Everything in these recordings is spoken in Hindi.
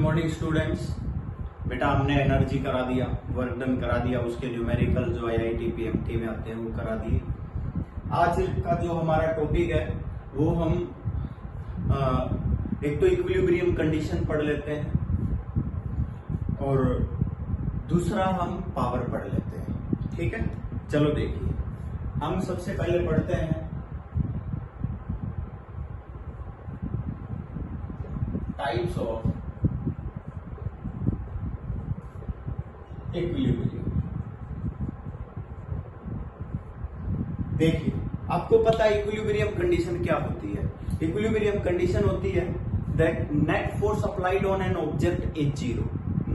Morning students. बेटा हमने एनर्जी करा दिया, वर्क डन करा दिया, उसके न्यूमेरिकल जो आईआईटी पीएमटी में आते हैं वो करा दिए। आज का जो हमारा टॉपिक है वो हम एक तो इक्विलिब्रियम कंडीशन पढ़ लेते हैं और दूसरा हम पावर पढ़ लेते हैं। ठीक है, चलो देखिए, हम सबसे पहले पढ़ते हैं टाइप्स ऑफ इक्विलिब्रियम। देखिए, आपको पता है इक्विलिब्रियम कंडीशन क्या होती है। इक्विलिब्रियम कंडीशन होती है that net force applied on an object is zero.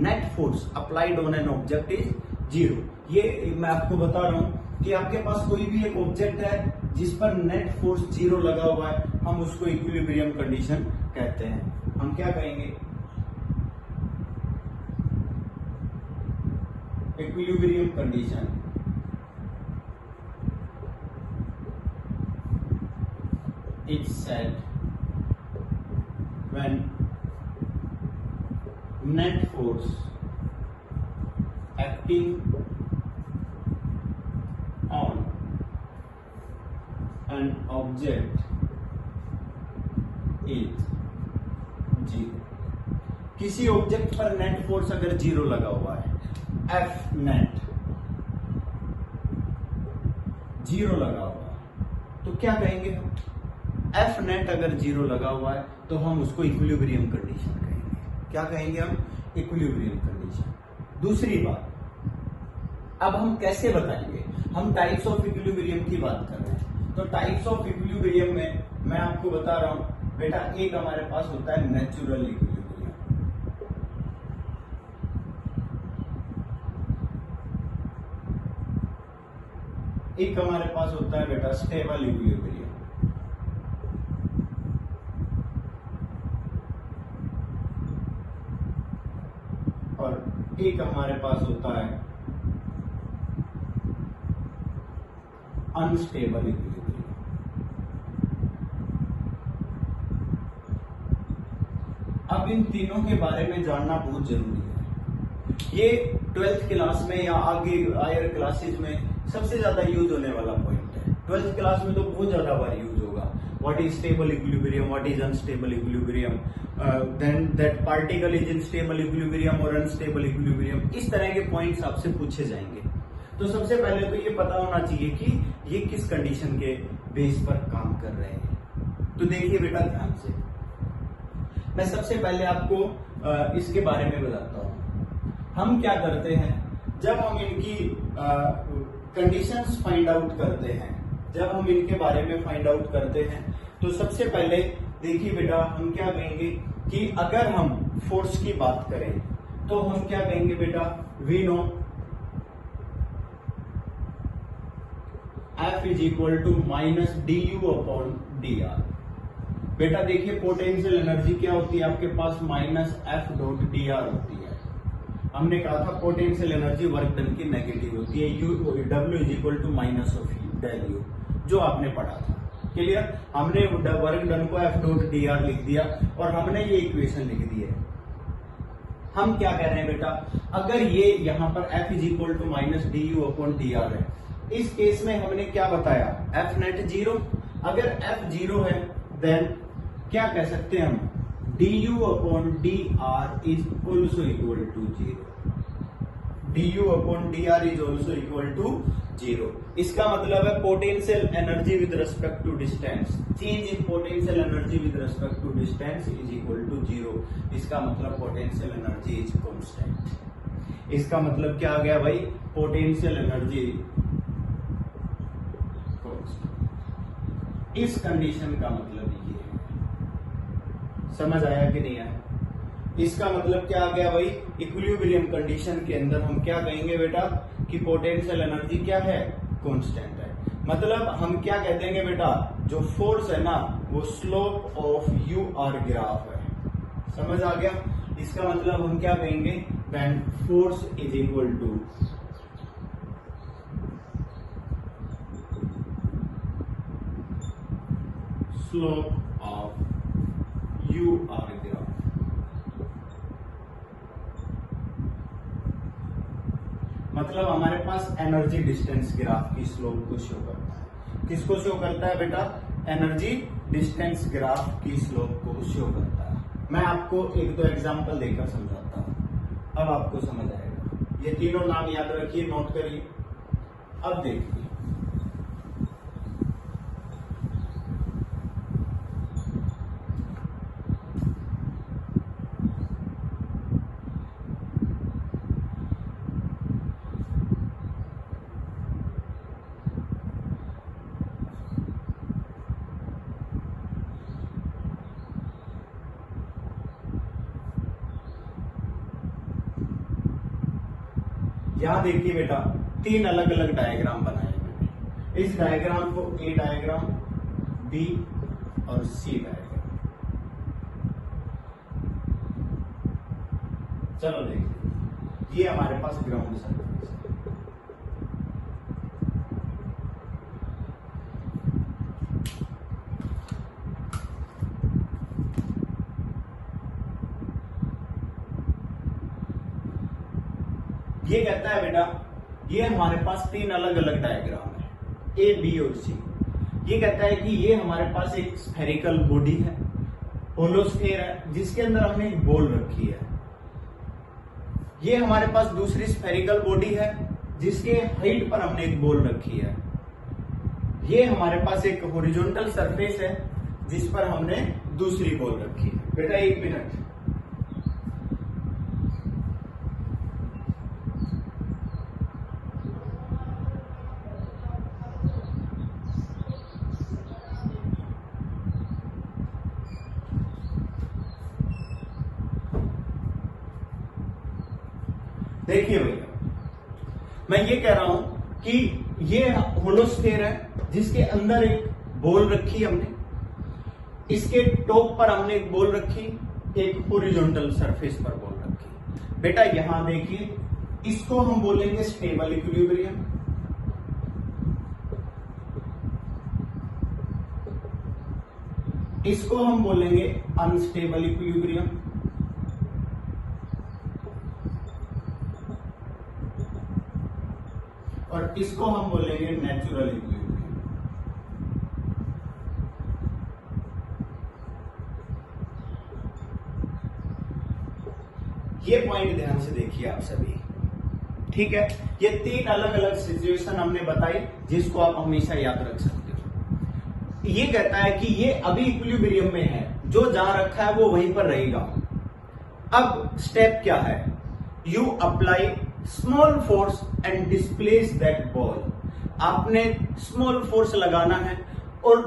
Net force applied on an object is zero. ये मैं आपको बता रहा हूं कि आपके पास कोई भी एक ऑब्जेक्ट है जिस पर नेट फोर्स जीरो लगा हुआ है, हम उसको इक्विलिब्रियम कंडीशन कहते हैं। हम क्या कहेंगे? Equilibrium condition is set when net force acting on an object is zero. किसी ऑब्जेक्ट पर नेट फोर्स अगर जीरो लगा हुआ है, एफ नेट जीरो लगा हुआ है, तो क्या कहेंगे हम? एफ नेट अगर जीरो लगा हुआ है तो हम उसको इक्विलिब्रियम कंडीशन कहेंगे। क्या कहेंगे हम? Equilibrium condition. दूसरी बात, अब हम कैसे बताएंगे? हम टाइप्स ऑफ इक्विलिब्रियम की बात कर रहे हैं, तो टाइप्स ऑफ इक्विलिब्रियम में मैं आपको बता रहा हूं बेटा, एक हमारे पास होता है नेचुरल इक्विलिब्रियम, एक हमारे पास होता है बेटा स्टेबल इक्विलिब्रियम, और एक हमारे पास होता है अनस्टेबल इक्विलिब्रियम। अब इन तीनों के बारे में जानना बहुत जरूरी है। ये 12th क्लास में या आगे हायर क्लासेज में सबसे ज्यादा यूज होने वाला पॉइंट है। 12th क्लास में तो बहुत ज्यादा बार यूज होगा। What is stable equilibrium, what is unstable equilibrium, then that particle is in stable equilibrium और अनस्टेबल इक्विलिब्रियम। इस तरह के पॉइंट्स आपसे पूछे जाएंगे। तो सबसे पहले तो ये पता होना चाहिए कि ये किस कंडीशन के बेस पर काम कर रहे हैं। तो देखिए बेटा ध्यान से, मैं सबसे पहले आपको इसके बारे में बताता हूं। हम क्या करते हैं, जब हम इनकी कंडीशंस फाइंड आउट करते हैं, जब हम इनके बारे में फाइंड आउट करते हैं, तो सबसे पहले देखिए बेटा, हम क्या कहेंगे कि अगर हम फोर्स की बात करें तो हम क्या कहेंगे बेटा? We know F is equal to minus D you upon D r. बेटा देखिए, पोटेंशियल एनर्जी क्या होती है आपके पास? Minus F dot d r होती है। हमने कहा था पोटेंशियल एनर्जी वर्क डन की नेगेटिव होती है। यू डब्ल्यू is equal to minus of u del u, जो आपने पढ़ा था। क्लियर? हमने वर्क डन को एफ डॉट डी आर लिख दिया और हमने ये इक्वेशन लिख दी है। हम क्या कह रहे हैं बेटा, अगर ये यहां पर F is equal to minus D you upon D R है, इस केस में हमने क्या बताया? F net zero. अगर एफ जीरो है देन क्या कह सकते हैं हम? D you upon D R is also equal to zero. D you upon D R is also equal to zero. इसका मतलब है potential energy with respect to distance, change in potential energy with respect to distance is equal to zero. इसका मतलब पोटेंशियल एनर्जी इज कांस्टेंट। इसका मतलब क्या आ गया भाई? Potential energy constant. इस कंडीशन का मतलब ये है। समझ आया कि नहीं आया? इसका मतलब क्या आ गया भाई? इक्विलिब्रियम कंडीशन के अंदर हम क्या कहेंगे बेटा कि पोटेंशियल एनर्जी क्या है? कांस्टेंट है। मतलब हम क्या कह देंगे बेटा, जो फोर्स है ना वो slope of U R graph है। समझ आ गया? इसका मतलब हम क्या कहेंगे? When force is equal to slope of u r graph. मतलब हमारे पास एनर्जी डिस्टेंस ग्राफ की स्लोप को शो करता है। किसको शो करता है बेटा? एनर्जी डिस्टेंस ग्राफ की स्लोप को शो करता है। मैं आपको एक दो एग्जांपल देकर समझाता हूं, अब आपको समझ आएगा। ये तीनों नाम याद रखिए, नोट करिए। अब देखिए, यहां देखिए बेटा, तीन अलग अलग डायग्राम बनाए मैंने। इस डायग्राम को ए डायग्राम, बी और सी डायग्राम। चलो देखिए, ये हमारे पास ग्राउंड सरफेस है। ये कहता है बेटा, ये हमारे पास तीन अलग अलग डायग्राम है, ए बी और सी। ये कहता है कि ये हमारे पास एक स्फेरिकल बॉडी है, होलोस्फेयर है, जिसके अंदर हमने एक बॉल रखी है। ये हमारे पास दूसरी स्फेरिकल बॉडी है, जिसके हाइट पर हमने एक बॉल रखी है। ये हमारे पास एक हॉरिजॉन्टल सरफेस है, जिस पर हमने दूसरी बॉल रखी है। बेटा एक मिनट, देखिए भैया, मैं ये कह रहा हूं कि ये होलोस्फेयर है, जिसके अंदर एक बॉल रखी हमने। इसके टॉप पर हमने एक बॉल रखी, एक हॉरिजॉन्टल सरफेस पर बॉल रखी। बेटा यहां देखिए, इसको हम बोलेंगे स्टेबल इक्विलिब्रियम। इसको हम बोलेंगे अनस्टेबल इक्विलिब्रियम। और इसको हम बोलेंगे नेचुरल इक्विलिब्रियम। ये पॉइंट ध्यान से देखिए आप सभी, ठीक है? ये तीन अलग अलग सिचुएशन हमने बताई, जिसको आप हमेशा याद रख सकते हो। ये कहता है कि ये अभी इक्विलिब्रियम में है, जो जहां रखा है वो वहीं पर रहेगा। अब स्टेप क्या है? You apply small force and displace that ball. आपने स्मॉल फोर्स लगाना है और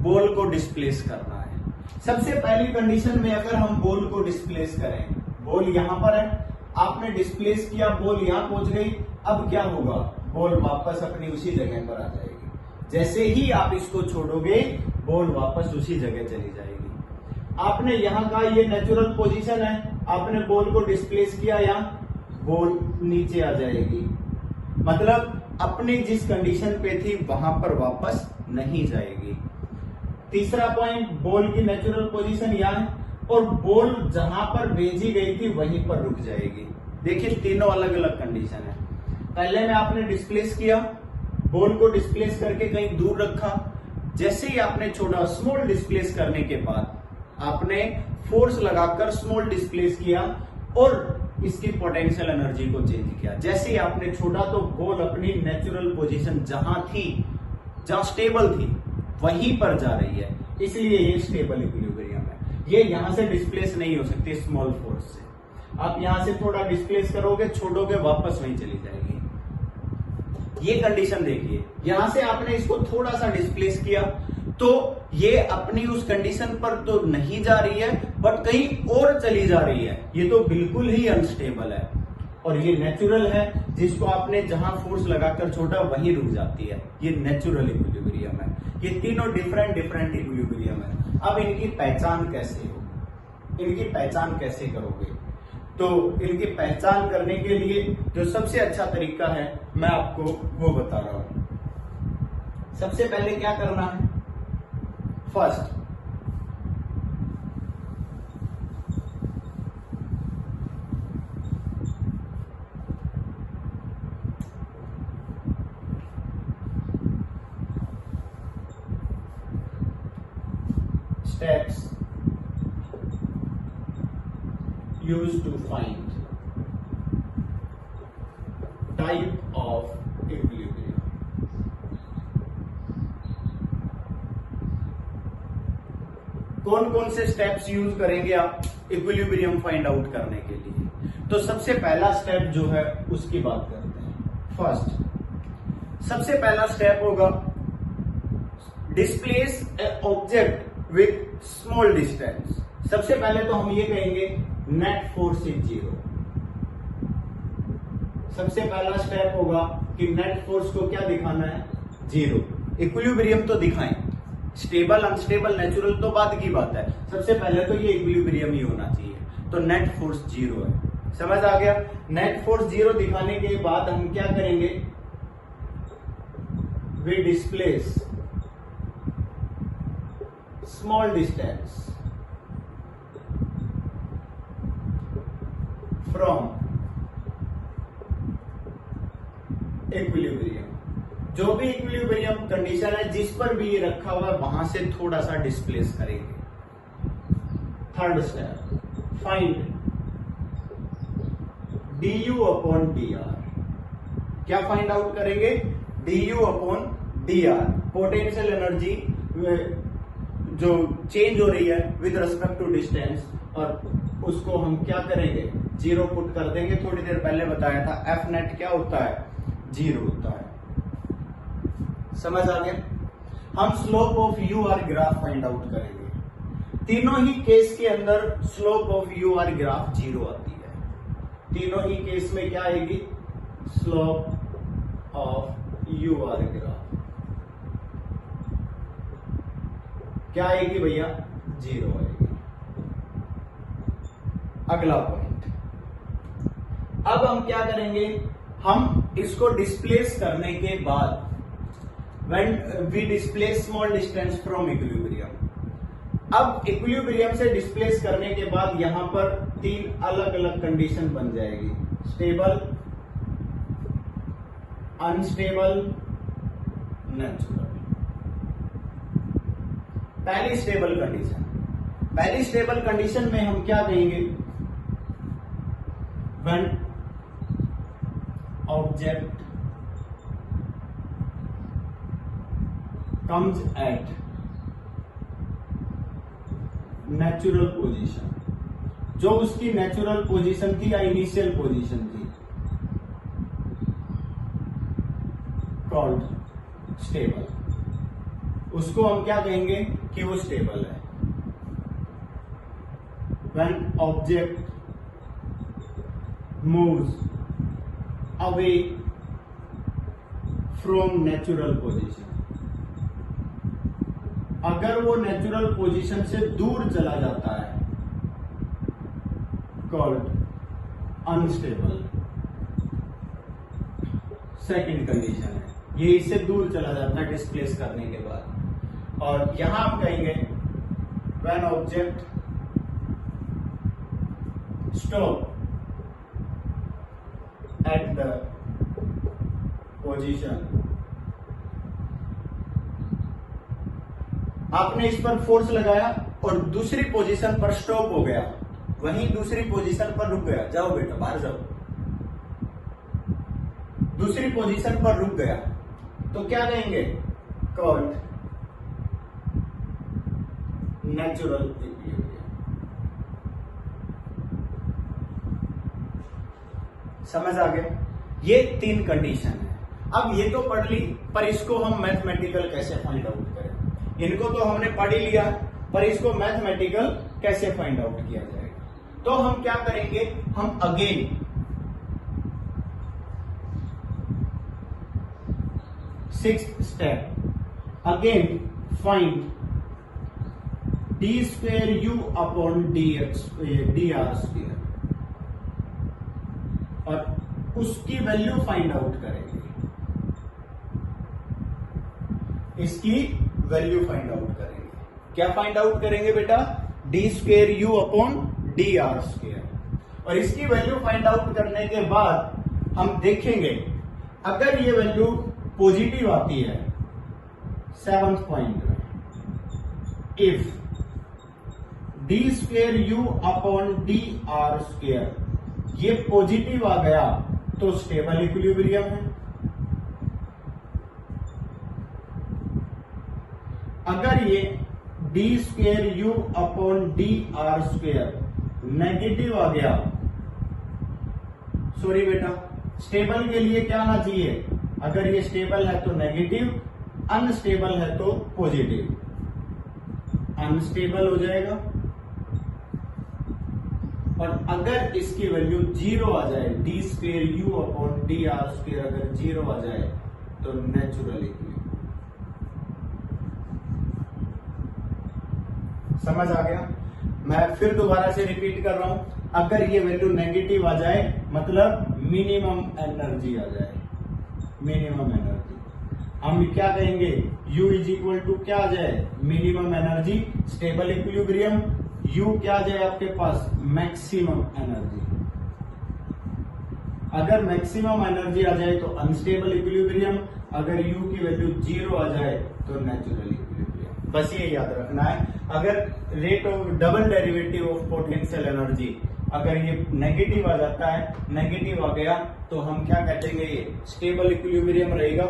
बॉल को डिस्प्लेस करना है। सबसे पहली कंडीशन में अगर हम बॉल को डिस्प्लेस करें, बॉल यहां पर है, आपने डिस्प्लेस किया, बॉल यहां पहुंच गई। अब क्या होगा? बॉल वापस अपनी उसी जगह पर आ जाएगी। जैसे ही आप इसको छोड़ोगे, बॉल वापस उसी जगह चली जाएगी। आपने यहां का ये नेचुरल पोजीशन है, आपने बॉल को डिस्प्लेस किया, यहां बॉल नीचे आ जाएगी। मतलब अपनी जिस कंडीशन पे थी वहां पर वापस नहीं जाएगी। तीसरा पॉइंट, बॉल की नेचुरल पोजीशन यहां है और बॉल जहां पर भेजी गई थी वहीं पर रुक जाएगी। देखिए तीनों अलग अलग कंडीशन है। पहले में आपने डिस्प्लेस किया, बॉल को डिस्प्लेस करके कहीं दूर रखा। जैसे ही आपने छोड़ा, स्मॉल डिस्प्लेस करने के बाद आपने फोर्स लगाकर स्मॉल डिस्प्लेस किया और इसकी पोटेंशियल एनर्जी को चेंज किया। जैसे ही आपने छोड़ा तो बॉल अपनी नेचुरल पोजीशन जहां थी, जहां स्टेबल थी, वहीं पर जा रही है। इसलिए ये स्टेबल इक्विलिब्रियम है। ये यहां से डिस्प्लेस नहीं हो सकती स्मॉल फोर्स से। आप यहां से थोड़ा डिस्प्लेस करोगे, छोड़ोगे, वापस वहीं चली जाएगी। ये कंडीशन देखिए, यहां से आपने इसको थोड़ा सा डिस्प्लेस किया तो ये अपनी उस कंडीशन पर तो नहीं जा रही है, बट कहीं और चली जा रही है। ये तो बिल्कुल ही अनस्टेबल है। और ये नेचुरल है, जिसको आपने जहां फोर्स लगाकर छोड़ा वहीं रुक जाती है। ये नेचुरल इक्विलिब्रियम है। ये तीनों डिफरेंट डिफरेंट इक्विलिब्रियम है। अब इनकी पहचान कैसे हो, इनकी पहचान कैसे करोगे? तो इनकी पहचान करने के लिए जो सबसे अच्छा तरीका है मैं आपको वो बता रहा हूं। सबसे पहले क्या करना है? First, steps used to find type of equilibrium. कौन कौन से स्टेप्स यूज करेंगे आप इक्विलिब्रियम फाइंड आउट करने के लिए? तो सबसे पहला स्टेप जो है उसकी बात करते हैं। फर्स्ट, सबसे पहला स्टेप होगा displace A object with small distance. सबसे पहले तो हम ये कहेंगे नेट फोर्स इज जीरो। सबसे पहला स्टेप होगा कि नेट फोर्स को क्या दिखाना है? जीरो। इक्विलिब्रियम तो दिखाएं, स्टेबल अनस्टेबल नेचुरल तो बाद की बात है, सबसे पहले तो ये इक्विलिब्रियम ही होना चाहिए। तो नेट फोर्स जीरो है, समझ आ गया? नेट फोर्स जीरो दिखाने के बाद हम क्या करेंगे? We displace small distance from equilibrium. जो भी इक्विलिब्रियम कंडीशन है जिस पर भी ये रखा हुआ है वहां से थोड़ा सा डिस्प्लेस करेंगे। Third step, find du upon dr। क्या फाइंड आउट करेंगे? du upon dr, potential energy जो चेंज हो रही है विद रिस्पेक्ट टू डिस्टेंस, और उसको हम क्या करेंगे? जीरो पुट कर देंगे। थोड़ी देर पहले बताया था एफ नेट क्या होता है? जीरो होता है। समझ आ गया? हम slope of U R graph find out करेंगे। तीनों ही केस के अंदर slope of U R graph zero आती है। तीनों ही केस में क्या आएगी? Slope of U R graph क्या आएगी भैया? जीरो आएगी। अगला पॉइंट, अब हम क्या करेंगे? हम इसको डिस्प्लेस करने के बाद when we displace small distance from equilibrium, अब इक्विलिब्रियम से डिस्प्लेस करने के बाद यहां पर तीन अलग अलग कंडीशन बन जाएगी, स्टेबल, अनस्टेबल, नेचुरल। पहली स्टेबल कंडीशन में हम क्या कहेंगे? when object comes at natural position, जो उसकी नेचुरल पोजीशन थी या इनिशियल पोजीशन थी, कॉल्ड स्टेबल। उसको हम क्या कहेंगे कि वो स्टेबल है। When object moves away from natural position, अगर वो नेचुरल पोजीशन से दूर चला जाता है, कॉल्ड अनस्टेबल। सेकंड कंडीशन है, ये इससे दूर चला जाता है डिस्प्लेस करने के बाद। और यहां हम कहेंगे when object stop at the position, आपने इस पर फोर्स लगाया और दूसरी पोजीशन पर स्टॉप हो गया, वहीं दूसरी पोजीशन पर रुक गया, जाओ बेटा बाहर जाओ, दूसरी पोजीशन पर रुक गया, तो क्या कहेंगे? Called natural equilibrium. समझ आ गया? ये तीन कंडीशन है। अब ये तो पढ़ ली, पर इसको हम मैथमेटिकल कैसे फाइंड आउट करें? इनको तो हमने पढ़ ही लिया, पर इसको मैथमेटिकल कैसे फाइंड आउट किया जाएगा? तो हम क्या करेंगे? हम again sixth step, again find D square you upon D R square, और उसकी वैल्यू फाइंड आउट करेंगे। इसकी वैल्यू फाइंड आउट करेंगे। क्या फाइंड आउट करेंगे बेटा? D square you upon D R square. और इसकी वैल्यू फाइंड आउट करने के बाद हम देखेंगे अगर ये वैल्यू पॉजिटिव आती है, सेवंथ पॉइंट में, if D square you upon D R square, ये पॉजिटिव आ गया तो स्टेबल इक्विलिब्रियम है। अगर ये d square you upon D R square negative आ गया, सॉरी बेटा, स्टेबल के लिए क्या आना चाहिए, अगर ये स्टेबल है तो नेगेटिव, अनस्टेबल है तो पॉजिटिव, अनस्टेबल हो जाएगा। और अगर इसकी वैल्यू 0 आ जाए, D square you upon D R square अगर 0 आ जाए तो नेचुरल इक्विलिब्रियम। समझ आ गया? मैं फिर दोबारा से रिपीट कर रहा हूं, अगर ये वैल्यू नेगेटिव आ जाए मतलब मिनिमम एनर्जी आ जाए, मिनिमम एनर्जी, हम क्या कहेंगे, U इज इक्वल टू क्या आ जाए, minimum energy, stable equilibrium, U क्या आ जाए आपके पास, मैक्सिमम एनर्जी। अगर मैक्सिमम एनर्जी आ जाए तो अनस्टेबल इक्विलिब्रियम, अगर U की वैल्यू 0 आ जाए तो नेचुरल इक्विलिब्रियम। बस ये याद रखना है। अगर rate of double derivative of potential energy अगर ये नेगेटिव आ जाता है, नेगेटिव आ गया तो हम क्या कहेंगे, ये स्टेबल इक्विलिब्रियम रहेगा।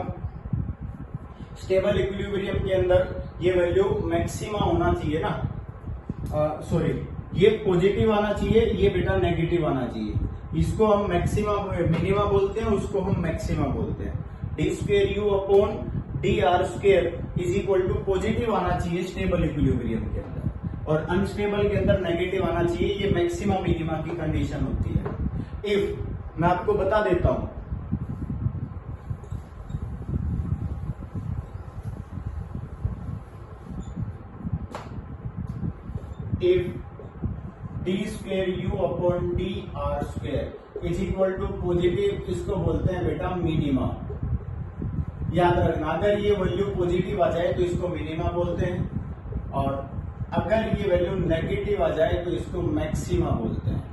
स्टेबल इक्विलिब्रियम के अंदर ये वैल्यू मैक्सिमा होना चाहिए ना, सॉरी, ये पॉजिटिव आना चाहिए, ये बेटा नेगेटिव आना चाहिए। इसको हम मैक्सिमा मिनिमा बोलते हैं, उसको हम मैक्सिमा बोलते हैं। D square you upon D R square is equal to positive आना चाहिए स्टेबल इक्विलिब्रियम के अंदर, और अनस्टेबल के अंदर नेगेटिव आना चाहिए। ये मैक्सिमा मिनिमा की कंडीशन होती है। इफ मैं आपको बता देता हूं, if D square you upon D R square is equal to positive, इसको बोलते हैं बेटा मिनिमा। याद रखना, अगर ये वैल्यू पॉजिटिव आ जाए तो इसको मिनिमा बोलते हैं, और अगर ये वैल्यू नेगेटिव आ जाए तो इसको मैक्सिमा बोलते हैं।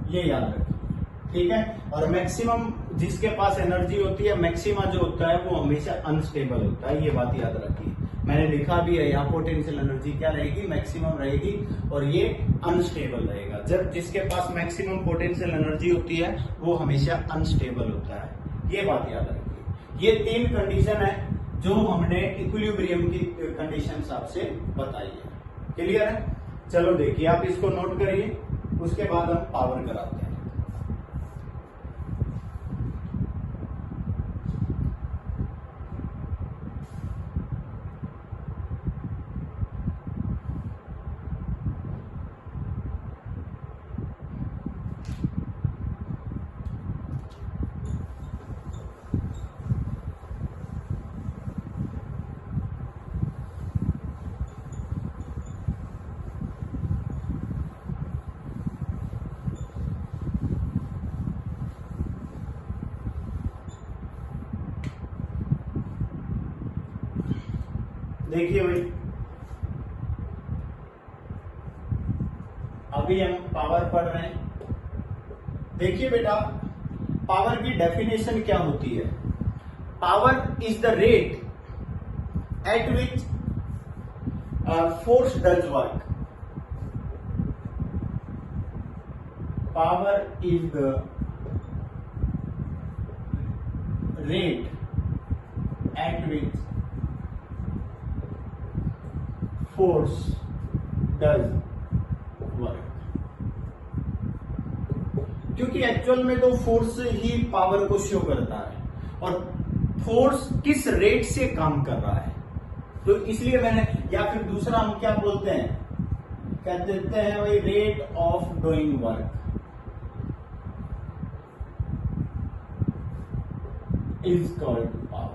ये याद रखिए, ठीक है। और मैक्सिमम जिसके पास एनर्जी होती है, मैक्सिमा जो होता है वो हमेशा अनस्टेबल होता है, ये बात याद रखिए। मैंने लिखा भी है यहाँ, पोटेंशियल एनर्जी क्या रहेगी, मैक्सिमम रहेगी, और ये अनस्टेबल रहेगा। जब जिसके पास मैक्सिमम पोटेंशियल एनर्जी होती है वो हमेशा अनस्टेबल होता है, ये बात याद रखिए। ये 3 कंडीशन है जो हमने इक्विलिब्रियम की कंडीशन आपसे बताई है। क्लियर है? चलो देखिए, आप इसको नोट करिए, उसके बाद हम पावर कराते हैं। देखिए भाई, अभी हम पावर पढ़ रहे हैं। देखिए बेटा, पावर की डेफिनेशन क्या होती है। Power is the rate at which force does work. Power is the rate at which force does work. क्योंकि एक्चुअल में तो फोर्स ही पावर को शो करता है, और फोर्स किस रेट से काम कर रहा है, तो इसलिए मैंने, या फिर दूसरा हम क्या बोलते हैं, क्या देते हैं भाई, rate of doing work is called power.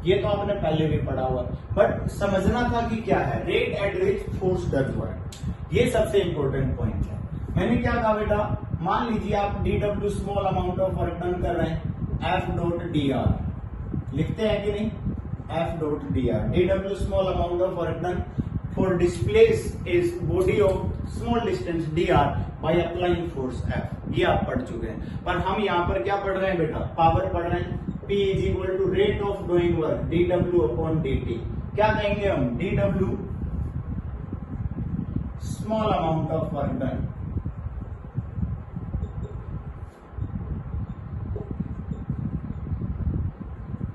ये तो आपने पहले भी पढ़ा हुआ, बट समझना था कि क्या है rate at which force does work. ये सबसे इंपॉर्टेंट पॉइंट है। मैंने क्या कहा बेटा, मान लीजिए आप D W small amount of work done कर रहे हैं, एफ डॉट डी आर लिखते हैं कि नहीं, F dot d are, D W small amount of work done for displace is body of small distance D R by applying force F. ये आप पढ़ चुके हैं, पर हम यहाँ पर क्या पढ़ रहे हैं बेटा, पावर पढ़ रहे हैं। P is equal to rate of doing work D W upon D T. क्या कहेंगे हम, D W small amount of work done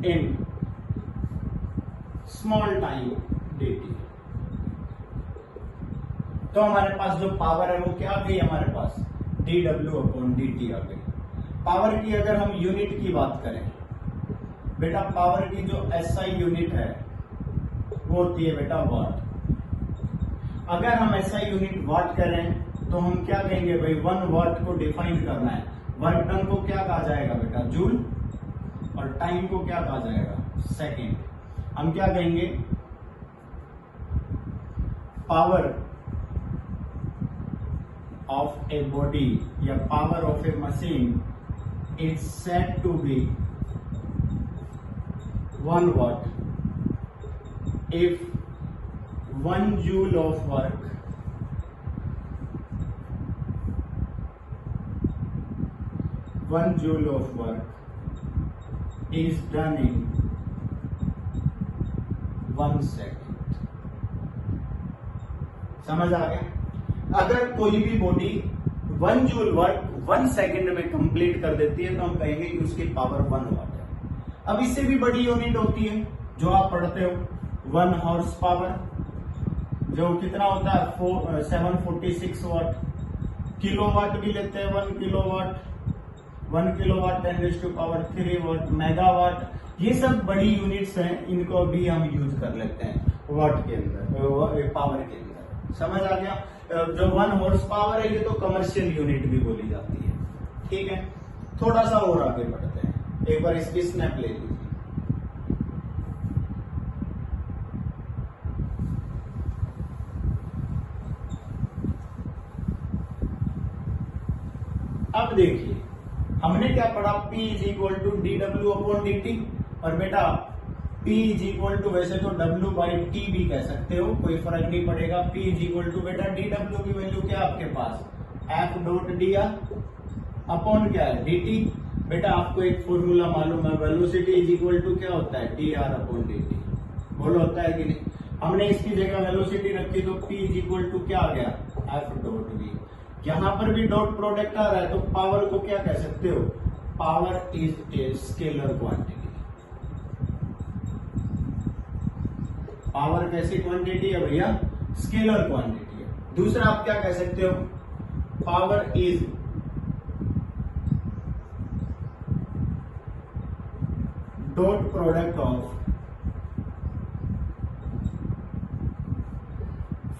in small time dt। तो हमारे पास जो पावर है वो क्या आ गई हमारे पास dw अपॉन dt आ गई। पावर की अगर हम यूनिट की बात करें बेटा, पावर की जो SI यूनिट है वो होती है बेटा वाट। अगर हम SI यूनिट वाट करें तो हम क्या कहेंगे भाई, 1 वाट को डिफाइन करना है। वर्क डन को क्या कहा जाएगा बेटा, जूल, और टाइम को क्या कहा जाएगा, सेकेंड। हम क्या कहेंगे, पावर ऑफ ए बॉडी या power of a machine is said to be 1 watt if 1 joule of work is done in 1 second। समझ आ गया? अगर कोई भी बॉडी 1 जूल वर्क 1 सेकेंड में कंप्लीट कर देती है तो हम कहेंगे कि उसकी पावर 1 वाट है। अब इससे भी बड़ी यूनिट होती है जो आप पढ़ते हो, 1 हॉर्स पावर, जो कितना होता है 746 वाट। किलोवाट भी लेते हैं, 1 किलोवाट 10⁻³ वाट। मेगावाट, ये सब बड़ी यूनिट्स हैं, इनको भी हम यूज कर लेते हैं वाट के अंदर, पावर के अंदर। समझ आ गया? जो 1 हॉर्स पावर है ये तो कमर्शियल यूनिट भी बोली जाती है। ठीक है, थोड़ा सा और आगे बढ़ते हैं, एक बार इसकी स्नैप ले लीजिए। अब देखिए हमने क्या पढ़ा, P is equal to dw upon dt। और बेटा P इज इक्वल टू, वैसे तो W बाई T भी कह सकते हो, कोई फर्क नहीं पड़ेगा। P इज इक्वल टू बेटा dw की वैल्यू क्या आपके पास, F डॉट dr अपॉन क्या है dt। बेटा आपको एक फॉर्मूला मालूम है, वेलोसिटी इज इक्वल टू क्या होता है, dr अपॉन dt। बोलो होता है कि नहीं? हमने इसकी जगह वेलोसिटी रखी तो P इज इक्वल टू क्या आ गया, F डॉट v। यहां पर भी डॉट प्रोडक्ट आ रहा है तो पावर को क्या कह सकते हो, power is a scalar quantity. Power कैसी क्वांटिटी है भैया, स्केलर क्वांटिटी है। दूसरा आप क्या कह सकते हो, power is dot product of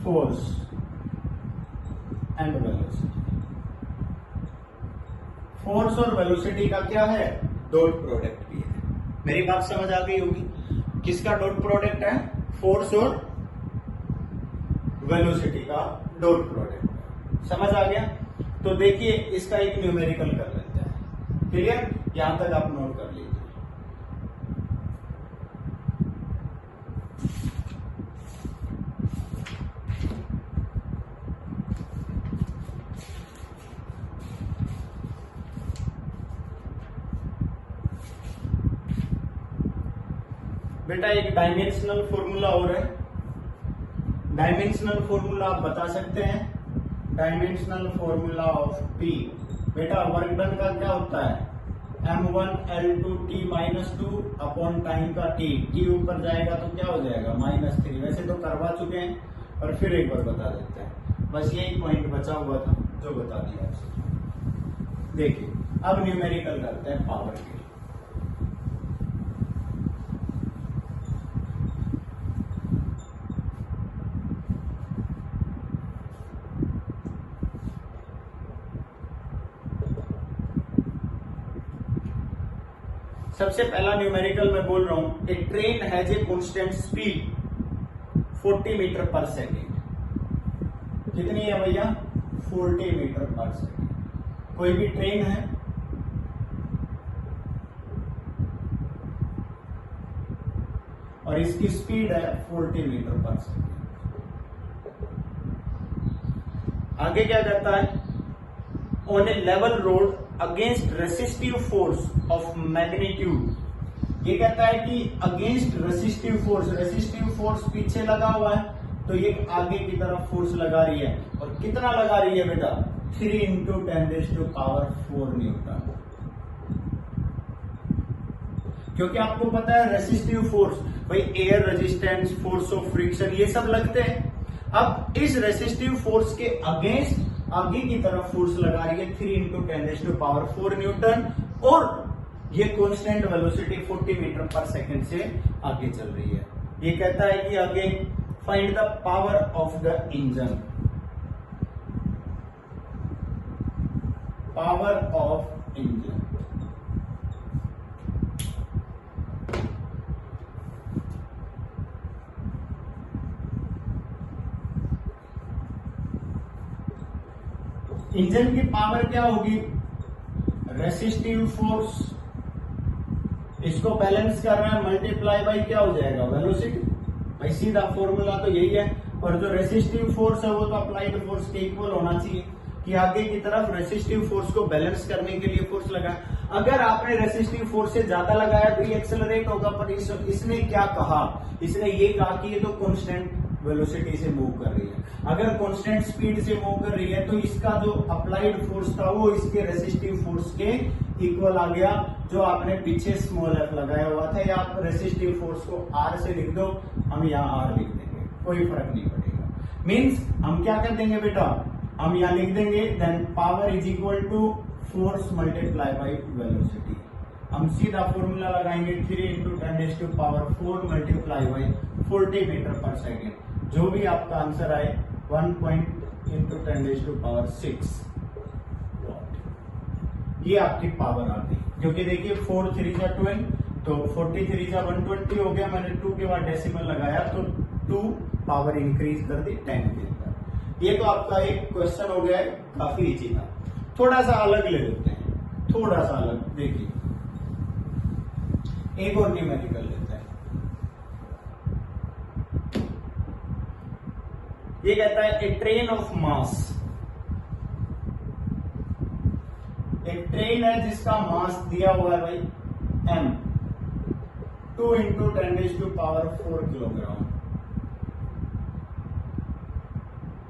force and velocity. Force और वेलोसिटी का क्या है, डॉट प्रोडक्ट भी है। मेरी बात समझ आ गई होगी? किसका डॉट प्रोडक्ट है, फोर्स और वेलोसिटी का डॉट प्रोडक्ट। समझ आ गया? तो देखिए इसका एक न्यूमेरिकल कर लेते हैं। क्लियर? यहां तक आप नोट कर लीजिए। बेटा एक डायमेंशनल फॉर्मूला और है। डायमेंशनल फॉर्मूला आप बता सकते हैं, डायमेंशनल फॉर्मूला ऑफ P। बेटा वर्क डन का क्या होता है, m1L2T-2 अपॉन टाइम का T ऊपर जाएगा तो क्या हो जाएगा, -3। वैसे तो करवा चुके हैं पर फिर एक बार बता देते हैं, बस यही पॉइंट बचा हुआ था जो बता दिया आपसे। देखिए अब न्यूमेरिकल करते हैं पावर के। सबसे पहला न्यूमेरिकल मैं बोल रहा हूं, a train has a constant speed 40 metre per second. कितनी है भैया, 40 मीटर पर सेकेंड। कोई भी ट्रेन है, और इसकी स्पीड है 40 मीटर पर सेकेंड। आगे क्या कहता है, on A level road against resistive force of magnitude. ये कहता है कि अगेंस्ट रेसिस्टिव फोर्स पीछे लगा हुआ है तो ये आगे की तरफ फोर्स लगा रही है, और कितना लगा रही है बेटा? 3 × 10⁴ न्यूटन। क्योंकि आपको पता है रेसिस्टिव फोर्स, भाई air resistance, force of friction, ये सब लगते हैं। अब इस रेसिस्टिव फोर्स के अगेंस्ट आगे की तरफ फोर्स लगा रही है 3 × 10⁴ न्यूटन, और ये कांस्टेंट वेलोसिटी 40 मीटर पर सेकंड से आगे चल रही है। ये कहता है कि आगे find the power of the engine, power of engine. Engine की पावर क्या होगी? रेसिस्टिव फोर्स, इसको बैलेंस करना है, मल्टीप्लाई बाई क्या हो जाएगा? वेलोसिटी। भाई सीधा फॉर्मूला तो यही है। और जो रेसिस्टिव फोर्स है वो तो अप्लाइड फोर्स के इक्वल होना चाहिए, कि आगे की तरफ रेसिस्टिव फोर्स को बैलेंस करने के लिए फोर्स लगाया। अगर आपने रेसिस्टिव फोर्स से ज्यादा लगाया तो ये एक्सेलरेट होगा, पर इसने क्या कहा? इसने ये कहा कि ये तो कांस्टेंट वेलोसिटी से मूव कर रही है। अगर कांस्टेंट स्पीड से मूव कर रही है तो इसका जो अप्लाइड फोर्स था वो इसके रेसिस्टिव फोर्स के इक्वल आ गया, जो आपने पीछे स्मॉल एफ लगाया हुआ था। या आप रेसिस्टिव फोर्स को आर से लिख दो, हम यहाँ आर लिख देंगे, कोई फर्क नहीं पड़ेगा। मीन्स हम क्या कर देंगे बेटा? हम यहाँ लिख देंगे then power is equal to force multiply by velocity. हम सीधा फॉर्मूला लगाएंगे 3 × 10⁴ multiply by 40 metre per second. जो भी आपका आंसर आए 1 × 10⁶ ये आपकी पावर आ गई। क्योंकि देखिए 4 3 जा 12, तो 43 जा 120 हो गया। मैंने 2 के बाद डेसिमल लगाया तो 2 पावर इंक्रीज कर दी 10 के अंदर। ये तो आपका एक क्वेश्चन हो गया है, काफी इजी था। थोड़ा सा अलग ले लेते हैं, थोड़ा सा अलग। देखिए एक और न्यूमेरिकल लेते हैं। ये कहता है ए ट्रेन ऑफ मास, एक ट्रेन है जिसका मास दिया हुआ है भाई m, 2 × 10⁴ kilogram,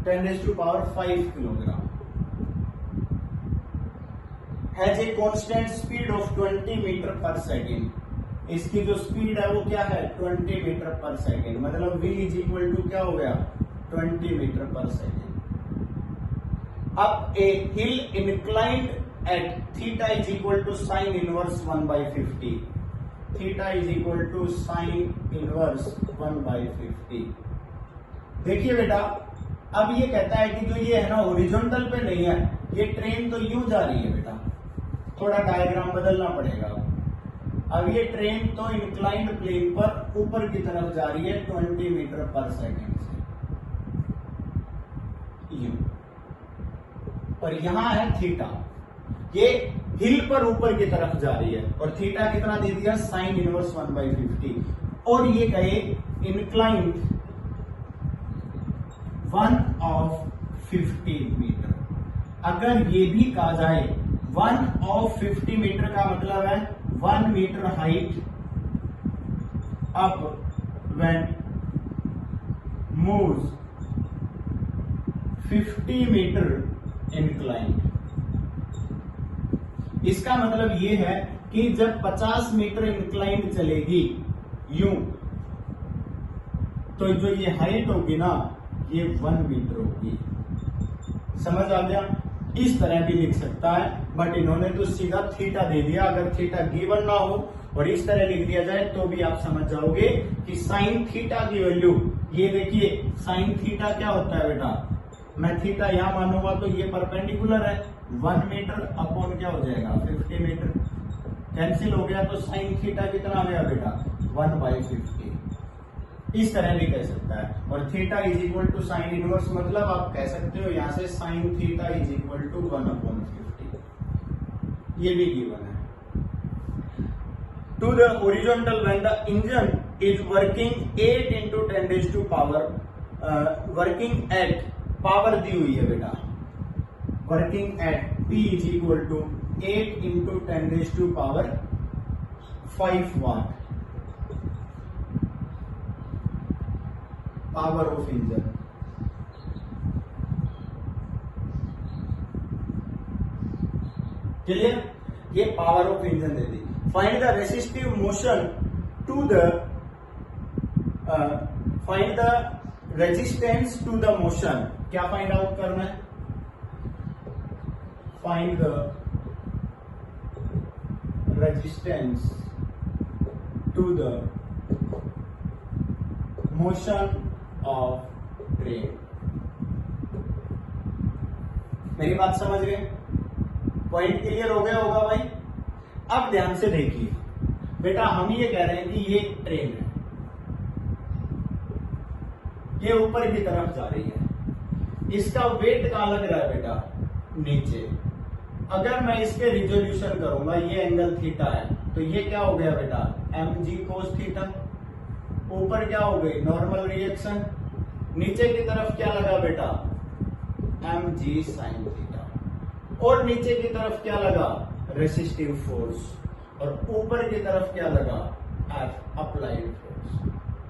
10⁵ kilogram, has a constant speed of 20 metre per second. इसकी जो स्पीड है वो क्या है? 20 मीटर पर सेकेंड। मतलब v इज इक्वल टू क्या हो गया? 20 मीटर पर सेकेंड। अब ए हिल inclined at theta is equal to sin inverse 1/50, theta is equal to sin inverse 1/50। देखिए बेटा, अब ये कहता है कि जो ये है ना हॉरिजॉन्टल पे नहीं है, ये ट्रेन तो यूं जा रही है बेटा, थोड़ा डायग्राम बदलना पड़ेगा। अब ये ट्रेन तो इंक्लाइंड प्लेन पर ऊपर की तरफ जा रही है 20 मीटर पर सेकेंड से, यूं, और यहां है थीटा, ये हिल पर ऊपर की तरफ जा रही है, और थीटा कितना दे दिया? Sine inverse 1/50। और ये कहे इंक्लाइंड 1/50 मीटर। अगर ये भी कहा जाए 1/50 मीटर का मतलब है 1 metre height up when moves 50 metre inclined. इसका मतलब ये है कि जब 50 मीटर इंक्लाइंड चलेगी यूं, तो जो ये हाइट होगी ना ये 1 मीटर होगी। समझ आ गया? इस तरह भी लिख सकता है, बट इन्होंने तो सीधा थीटा दे दिया। अगर थीटा गिवन ना हो और इस तरह लिख दिया जाए तो भी आप समझ जाओगे कि साइन थीटा की वैल्यू, ये देखिए साइन थीटा क्या होता है बेटा? मैं थीटा यहां मानूंगा तो ये परपेंडिकुलर है, 1 मीटर अपॉन क्या हो जाएगा? 50 मीटर। कैंसिल हो गया तो साइन थीटा कितना आ गया बेटा? 1/50। इस तरह भी कह सकता है। और theta is equal to sine inverse, मतलब आप कह सकते हो यहां से sine theta is equal to 1/50। ये भी गिवन है। To the horizontal when the engine is working 8 × 10⁻, working at, power दी हुई है बेटा, working at P is equal to 8 × 10⁵ watt, power of engine. Clear? ये पावर ऑफ इंजन दे दी। Find the resistive motion to the find the resistance to the motion. क्या फाइंड आउट करना है? Find the resistance to the motion of train. मेरी बात समझ गए? पॉइंट क्लियर हो गया होगा भाई। अब ध्यान से देखिए बेटा, हम ये कह रहे हैं कि ये ट्रेन है, ये ऊपर की तरफ जा रही है, इसका वेट कहां लग रहा है बेटा? नीचे। अगर मैं इसके रिजोल्यूशन करूंगा, ये एंगल थीटा है, तो ये क्या हो गया बेटा? mg cos theta. ऊपर क्या हो गई? Normal reaction. नीचे की तरफ क्या लगा बेटा? mg sin theta. और नीचे की तरफ क्या लगा? Resistive force. और ऊपर की तरफ क्या लगा? F applied force.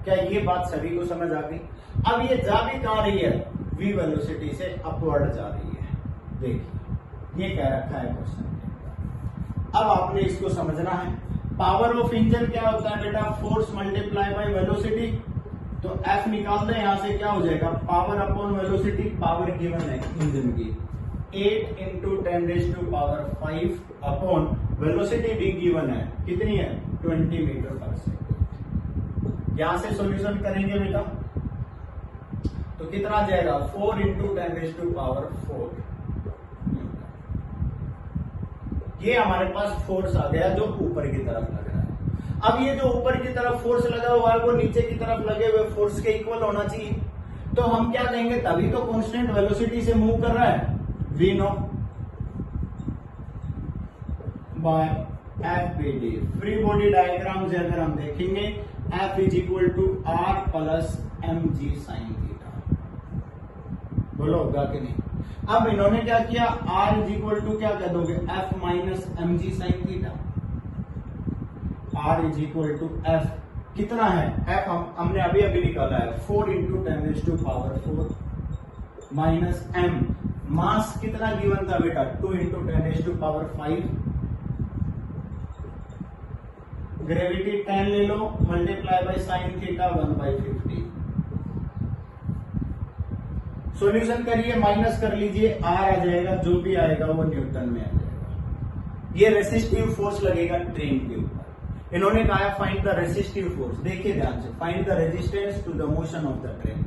क्या ये बात सभी को समझ आ गई? अब ये जा भी कहां रही है? v वेलोसिटी से अपवर्ड जा रही है। देखिए ये कह रखा है क्वेश्चन के अंदर। अब आपने इसको समझना है। पावर ऑफ इंजन क्या होता है बेटा? Force multiply by velocity. तो F निकाल दें, यहां से क्या हो जाएगा? Power upon velocity. Power given है इंजन की 8 इंटू 10⁵ अपॉन वेलोसिटी भी गिवन है, कितनी है? 20 मीटर पर सेकेंड। यहां से सॉल्यूशन करेंगे बेटा तो कितना आ जाएगा? 4 इंटू 10⁴ ये हमारे पास फोर्स आ गया जो ऊपर की तरफ लग रहा है। अब ये जो ऊपर की तरफ फोर्स लगा हुआ है वो नीचे की तरफ लगे हुए फोर्स के इक्वल होना चाहिए। तो हम क्या कहेंगे? तभी तो कांस्टेंट वेलोसिटी से मूव कर रहा है। V not by FBD। Free body diagram से अगर हम देखेंगे, F is equal to R plus mg sin theta. बोलो होगा कि नहीं? अब इन्होंने क्या किया? R इज इक्वल टू क्या कह दोगे? F minus mg sin theta. R is equal to F कितना है? F हमने अभी अभी निकाला है 4 इंटू 10⁴ माइनस m। मास कितना गिवन था बेटा? 2 इंटू 10⁵। ग्रेविटी 10 ले लो, multiply by sine theta 1/50। Solution करिए, माइनस कर लीजिए, आर आ जाएगा, जो भी आएगा वो न्यूटन में आ जाएगा। ये रेसिस्टिव फोर्स लगेगा ट्रेन के ऊपर। इन्होंने कहा है फाइंड द रेसिस्टिव फोर्स। देखिए ध्यान से, find the resistance to the motion of the train.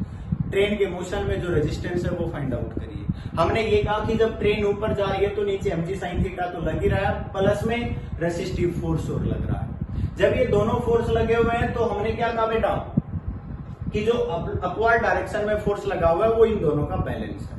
Train के मोशन में जो रेजिस्टेंस है वो फाइंड आउट करिए। हमने ये कहा कि जब ट्रेन ऊपर जा रही है तो नीचे mg sin थीटा तो लग ही रहा है, प्लस में रेसिस्टिव फोर्स और लग रहा है। जब ये दोनों फोर्स लगे हुए हैं तो हमने क्या कहा बेटा कि जो अपवर्ड डायरेक्शन में फोर्स लगा हुआ है वो इन दोनों का बैलेंस है,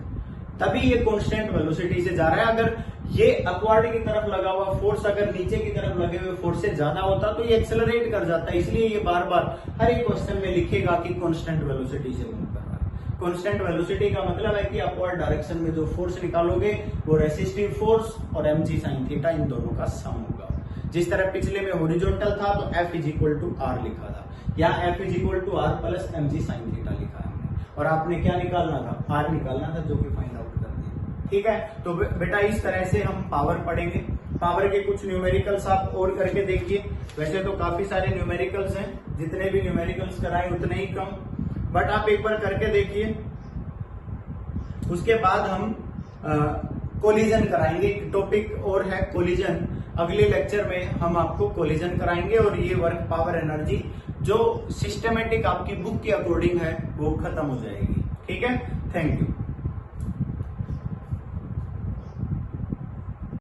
तभी ये कांस्टेंट वेलोसिटी से जा रहा है। अगर ये अपवर्ड की तरफ लगा हुआ फोर्स अगर नीचे की तरफ लगे हुए फोर्स से ज्यादा होता तो ये एक्सेलरेट कर जाता है। इसलिए ये बार बार हर एक क्वेश्चन में लिखेगा कि कांस्टेंट वेलोसिटी से मूव कर रहा है। कांस्टेंट वेलोसिटी का मतलब है कि अपवर्ड डायरेक्शन में जो फोर्स निकालोगे वो रेसिस्टिव फोर्स और mg sin थीटा इन दोनों का सम होगा। जिस तरह पिछले में हॉरिजॉन्टल था तो F is equal to R लिखा था, यहाँ F is equal to R plus mg sin theta लिखा है हमने, और आपने क्या निकालना था? R निकालना था, जो कि फाइंड आउट कर दिया। ठीक है, तो बेटा इस तरह से हम पावर पढ़ेंगे। पावर के कुछ न्यूमेरिकल्स आप और करके देखिए। वैसे तो काफी सारे न्यूमेरिकल्स हैं, जितने भी न्यूमेरिकल्स कराएं उतने ही कम, बट आप एक बार करके देखिए। उसके बाद हम कोलिजन कराएंगे। एक टॉपिक और है कोलिजन, अगले लेक्चर में हम आपको कोलिजन कराएंगे और ये वर्क पावर एनर्जी जो सिस्टमेटिक आपकी बुक के अकॉर्डिंग है वो खत्म हो जाएगी। ठीक है, थैंक यू।